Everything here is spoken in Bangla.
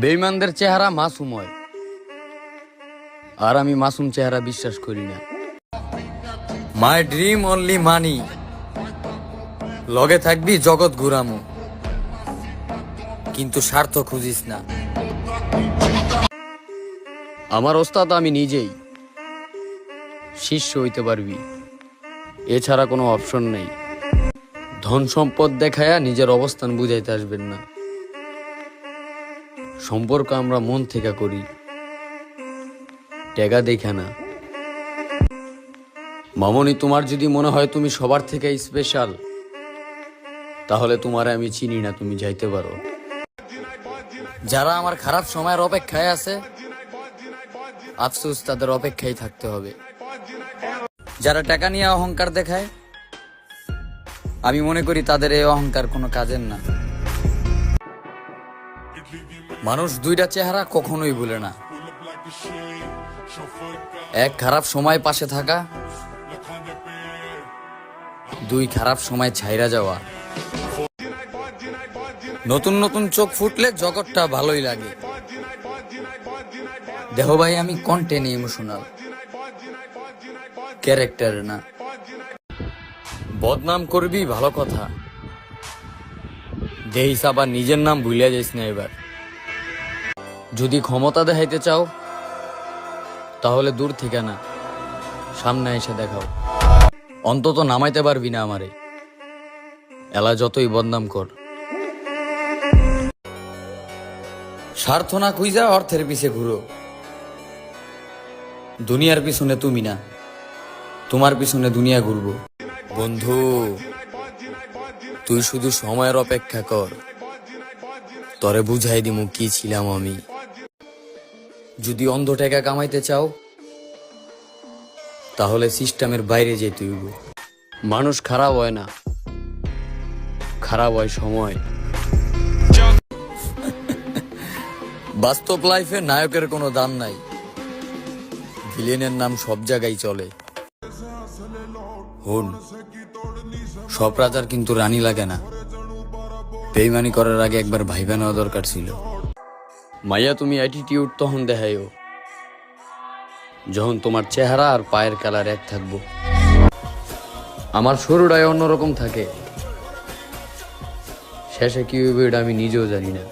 বেঈমানদের চেহারা মাসুম হয়, আর আমি মাসুম চেহারা বিশ্বাস করি না। মাই ড্রিম অনলি মানি, লগে থাকবি জগৎ ঘুরামু, কিন্তু স্বার্থ খুঁজিস না। আমার ওস্তাদ আমি নিজেই, শিষ্য হইতে পারবি, এছাড়া কোনো অপশন নেই। ধন সম্পদ দেখায়া নিজের অবস্থান বুঝাইতে আসবেন না। সম্পর্ক আমরা মন থেকে করি, টেকা দেখা না। মামনি, তোমার যদি মনে হয় তুমি সবার থেকে স্পেশাল, তাহলে তোমারে আমি চিনি না, তুমি যাইতে পারো। যারা আমার খারাপ সময়ের অপেক্ষায় আছে, আফসোস, তাদের অপেক্ষায় থাকতে হবে। যারা টাকা নিয়ে অহংকার দেখায়, আমি মনে করি তাদের এই অহংকার কোনো কাজের না। মানুষ দুইটা চেহারা কখনোই ভুলে না। এক খারাপ সময় পাশে থাকা, দুই খারাপ সময় ছাইরা যাওয়া। নতুন নতুন চোখ ফুটলে জগৎটা ভালোই লাগে। দেহ ভাই, আমি কন্টেন্ট ইমোশনাল, ক্যারেক্টার না। বদনাম করবি ভালো কথা, দেহিস আবার নিজের নাম ভুলিয়া যাইস না। এবার যদি ক্ষমতা দেখাইতে চাও, তাহলে দূর থেকে না, সামনে এসে দেখাও। অন্তত নামাইতে পারবি না আমারে, এলা যতই বদনাম কর। স্বার্থ না খুঁজা অর্থের পিছে ঘুরো। দুনিয়ার পিছনে তুমি না, তোমার পিছনে দুনিয়া ঘুরবো। বন্ধু, তুই শুধু সময়ের অপেক্ষা কর, তরে বুঝাই দিমু কি ছিলাম আমি। যদি অন্ধ টাকা কামাইতে চাও, তাহলে সিস্টেমের বাইরে যেতে হইব। মানুষ খারাপ হয় না, খারাপ হয় সময়। বাস্তব লাইফে নায়কের কোনো দাম নাই, ভিলেনের নাম সব জায়গায় চলে। হুন, সব রাজার কিন্তু রানী লাগে না। বেইমানি করার আগে একবার ভাইবা নেওয়া দরকার ছিল। মাইয়া, তুমি অ্যাটিটিউড তখন দেখাইও যখন তোমার চেহারা আর পায়ের কালার এক থাকবো। আমার শরীরটাই অন্যরকম থাকে, শেষে কি হইবে এটা আমি নিজেও জানি না।